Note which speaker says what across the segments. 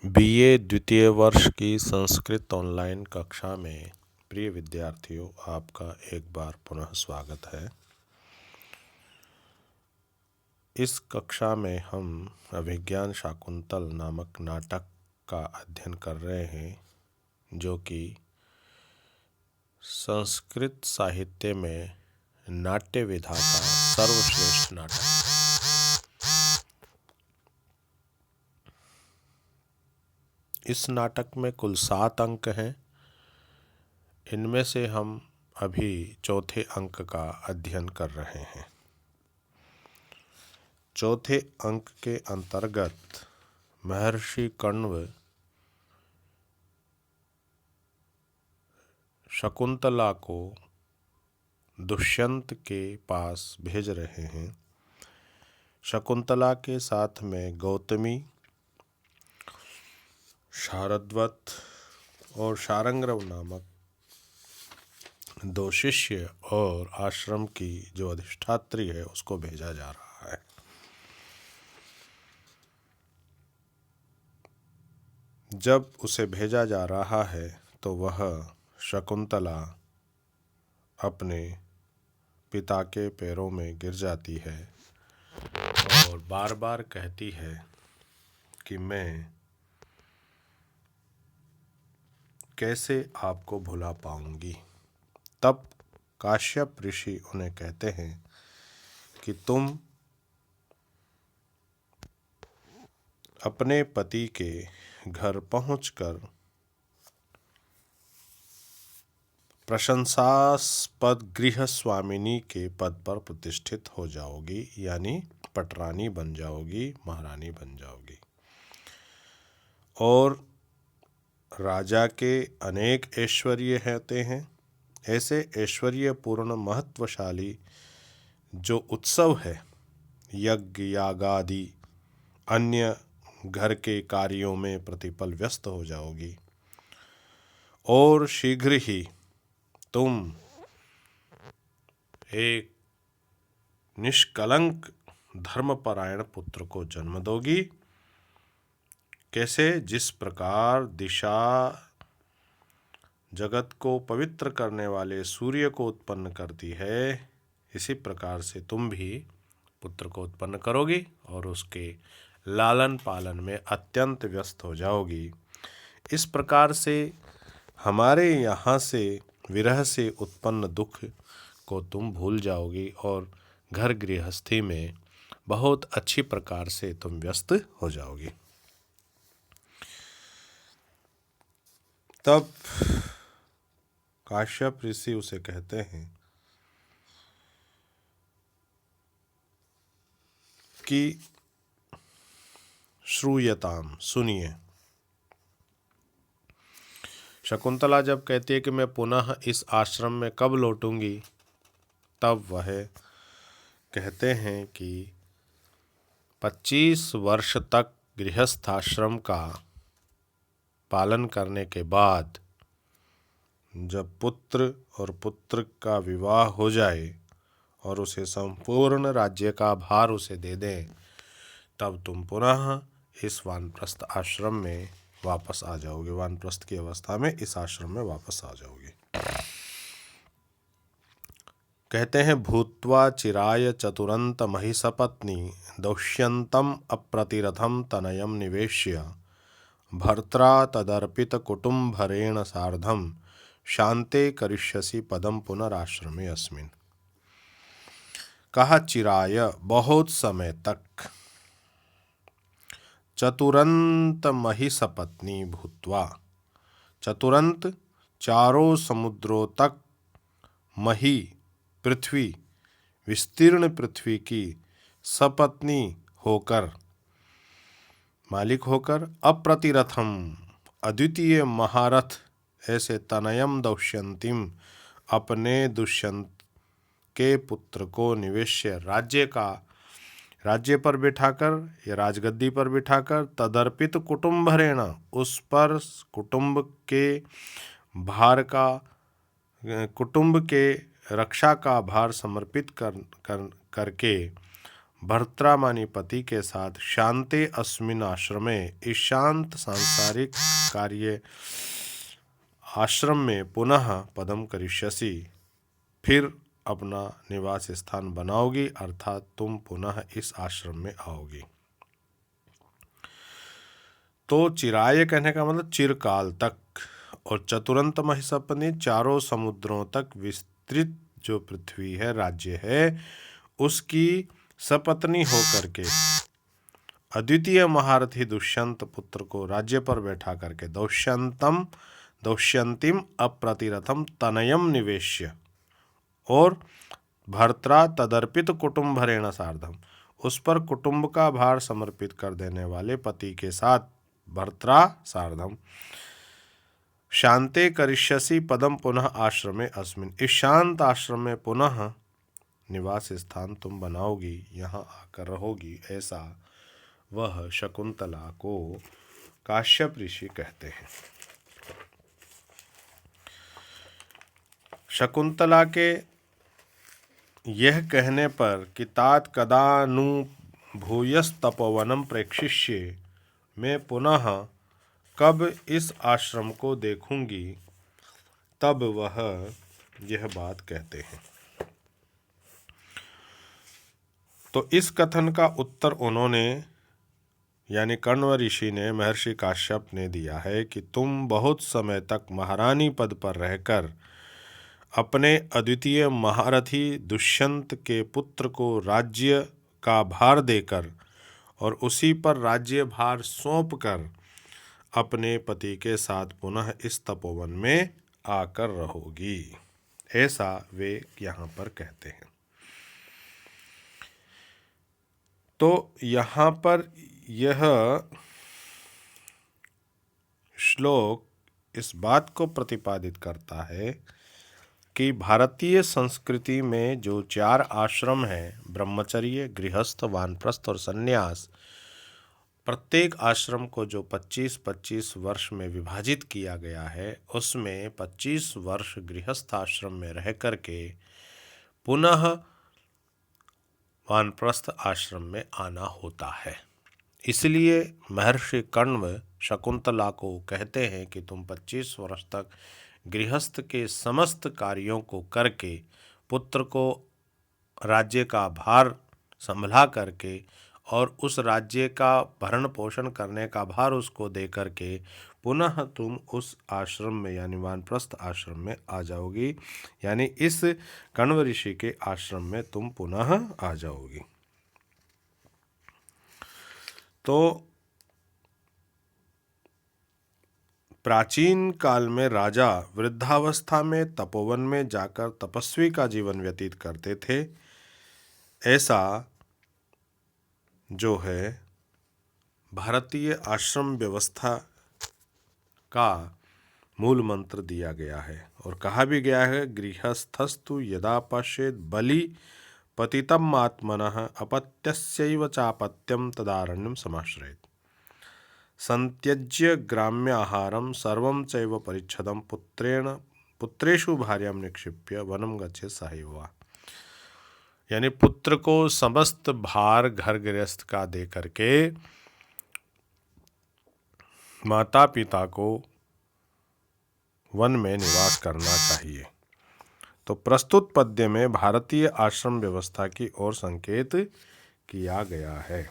Speaker 1: BA द्वितीय वर्ष की संस्कृत ऑनलाइन कक्षा में प्रिय विद्यार्थियों, आपका एक बार पुनः स्वागत है। इस कक्षा में हम अभिज्ञान शाकुंतल नामक नाटक का अध्ययन कर रहे हैं, जो कि संस्कृत साहित्य में नाट्य विधा का सर्वश्रेष्ठ नाटक है। इस नाटक में कुल 7 अंक हैं। इनमें से हम अभी चौथे अंक का अध्ययन कर रहे हैं। चौथे अंक के अंतर्गत महर्षि कण्व शकुंतला को दुष्यंत के पास भेज रहे हैं। शकुंतला के साथ में गौतमी, शारद्वत और शारंग्रव नामक 2 शिष्य और आश्रम की जो अधिष्ठात्री है उसको भेजा जा रहा है। जब उसे भेजा जा रहा है तो वह शकुंतला अपने पिता के पैरों में गिर जाती है और बार बार कहती है कि मैं कैसे आपको भुला पाऊंगी। तब काश्यप ऋषि उन्हें कहते हैं कि तुम अपने पति के घर पहुंचकर प्रशंसास्पद गृह स्वामिनी के पद पर प्रतिष्ठित हो जाओगी, यानी पटरानी बन जाओगी, महारानी बन जाओगी। और राजा के अनेक ऐश्वर्य होते हैं। ऐसे ऐश्वर्यपूर्ण महत्वशाली जो उत्सव है, यज्ञ यागादि अन्य घर के कार्यों में प्रतिपल व्यस्त हो जाओगी और शीघ्र ही तुम एक निष्कलंक धर्मपरायण पुत्र को जन्म दोगी। कैसे? जिस प्रकार दिशा जगत को पवित्र करने वाले सूर्य को उत्पन्न करती है, इसी प्रकार से तुम भी पुत्र को उत्पन्न करोगी और उसके लालन पालन में अत्यंत व्यस्त हो जाओगी। इस प्रकार से हमारे यहाँ से विरह से उत्पन्न दुख को तुम भूल जाओगी और घर गृहस्थी में बहुत अच्छी प्रकार से तुम व्यस्त हो जाओगी। तब काश्यप ऋषि उसे कहते हैं कि श्रूयताम, सुनिए। शकुंतला जब कहती है कि मैं पुनः इस आश्रम में कब लौटूंगी, तब वह कहते हैं कि 25 वर्ष तक गृहस्थाश्रम का पालन करने के बाद जब पुत्र और पुत्र का विवाह हो जाए और उसे संपूर्ण राज्य का भार उसे दे दें, तब तुम पुनः इस वानप्रस्थ आश्रम में वापस आ जाओगे। वानप्रस्थ की अवस्था में इस आश्रम में वापस आ जाओगे। कहते हैं, भूत्वा चिराय चतुरंत महिषपत्नी दौष्यंतम अप्रतिरथम तनयम निवेश्य भर्त्रा तदर्पित कुटुंभरेण सार्धम शांते करिष्यसि पदम पुनराश्रमे अस्मिन्। कहा, चिराय बहुत समय तक, चतुरंत महिषपत्नी भूत्वा, चतुरंत चारों समुद्रों तक, मही पृथ्वी, विस्तीर्ण पृथ्वी की सपत्नी होकर, मालिक होकर, अप्रतिरथम अद्वितीय महारथ ऐसे तनयम दौष्यंतिम अपने दुष्यंत के पुत्र को निवेश्य राज्य पर बिठाकर या राजगद्दी पर बिठाकर, तदर्पित कुटुंभरेण उस पर कुटुंब के रक्षा का भार समर्पित करके भर्त्रा मानी पति के साथ शांते अस्मिन आश्रमे, इस शांत सांसारिक कार्य आश्रम में पुनः पदम करिष्यसि, फिर अपना निवास स्थान बनाओगी, अर्थात तुम पुनः इस आश्रम में आओगी। तो चिराय कहने का मतलब चिरकाल तक, और चतुरंत महिषपत्नी चारों समुद्रों तक विस्तृत जो पृथ्वी है, राज्य है, उसकी सपत्नी होकर के अद्वितीय महारथी दुष्यंत पुत्र को राज्य पर बैठा करके दौष्यंतिम अप्रतिरथम तनयम निवेश्य, और भर्त्रा तदर्पित कुटुंबरेण सार्धम, उस पर कुटुंब का भार समर्पित कर देने वाले पति के साथ भर्त्रा सार्धम शांते करिष्यसि पदम पुनः आश्रमे अस्मिन, इस शांत आश्रम में पुनः निवास स्थान तुम बनाओगी, यहाँ आकर रहोगी, ऐसा वह शकुंतला को काश्यप ऋषि कहते हैं। शकुंतला के यह कहने पर कि तात कदानु भूयस्तपोवनम प्रेक्षिष्ये, मैं पुनः कब इस आश्रम को देखूंगी, तब वह यह बात कहते हैं। तो इस कथन का उत्तर उन्होंने यानी कण्व ऋषि ने महर्षि काश्यप ने दिया है कि तुम बहुत समय तक महारानी पद पर रहकर अपने अद्वितीय महारथी दुष्यंत के पुत्र को राज्य का भार देकर और उसी पर राज्य भार सौंपकर अपने पति के साथ पुनः इस तपोवन में आकर रहोगी, ऐसा वे यहाँ पर कहते हैं। तो यहाँ पर यह श्लोक इस बात को प्रतिपादित करता है कि भारतीय संस्कृति में जो 4 आश्रम हैं, ब्रह्मचर्य, गृहस्थ, वानप्रस्थ और सन्यास, प्रत्येक आश्रम को जो 25-25 वर्ष में विभाजित किया गया है, उसमें 25 वर्ष गृहस्थ आश्रम में रह करके पुनः वानप्रस्थ आश्रम में आना होता है। इसलिए महर्षि कण्व शकुंतला को कहते हैं कि तुम 25 वर्ष तक गृहस्थ के समस्त कार्यों को करके, पुत्र को राज्य का भार संभला करके और उस राज्य का भरण पोषण करने का भार उसको दे करके पुनः तुम उस आश्रम में यानी वानप्रस्थ आश्रम में आ जाओगी, यानी इस कण्व ऋषि के आश्रम में तुम पुनः आ जाओगी। तो प्राचीन काल में राजा वृद्धावस्था में तपोवन में जाकर तपस्वी का जीवन व्यतीत करते थे, ऐसा जो है भारतीय आश्रम व्यवस्था का मूल मंत्र दिया गया है और कहा भी गया है, गृहस्थस्तु यदा पश्येत् बलि पतितम् आत्मनः अपत्यस्यैव चापत्यं तदारण्यं समाश्रयेत्, संत्यज्य ग्राम्याहारं सर्वं चैव परिच्छदं पुत्रेषु भार्यां निक्षिप्य वनं गच्छेत् सहैव, यानी पुत्र को समस्त भार घर गृहस्थ का दे करके माता पिता को वन में निवास करना चाहिए। तो प्रस्तुत पद्य में भारतीय आश्रम व्यवस्था की ओर संकेत किया गया है।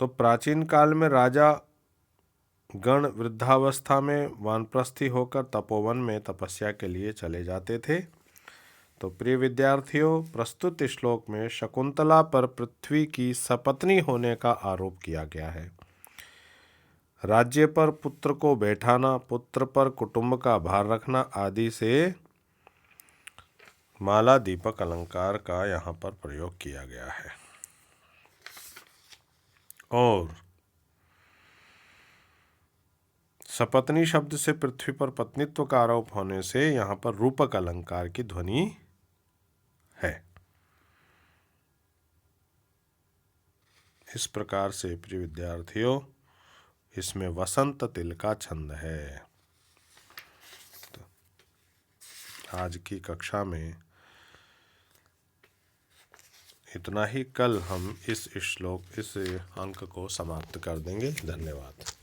Speaker 1: तो प्राचीन काल में राजा गण वृद्धावस्था में वानप्रस्थी होकर तपोवन में तपस्या के लिए चले जाते थे। तो प्रिय विद्यार्थियों, प्रस्तुत श्लोक में शकुंतला पर पृथ्वी की सपत्नी होने का आरोप किया गया है। राज्य पर पुत्र को बैठाना, पुत्र पर कुटुंब का भार रखना आदि से माला दीपक अलंकार का यहाँ पर प्रयोग किया गया है। और सपत्नी शब्द से पृथ्वी पर पत्नीत्व का आरोप होने से यहाँ पर रूपक अलंकार की ध्वनि है। इस प्रकार से प्रिय विद्यार्थियों, इसमें वसंत तिल का छंद है। तो आज की कक्षा में इतना ही। कल हम इस अंक को समाप्त कर देंगे। धन्यवाद।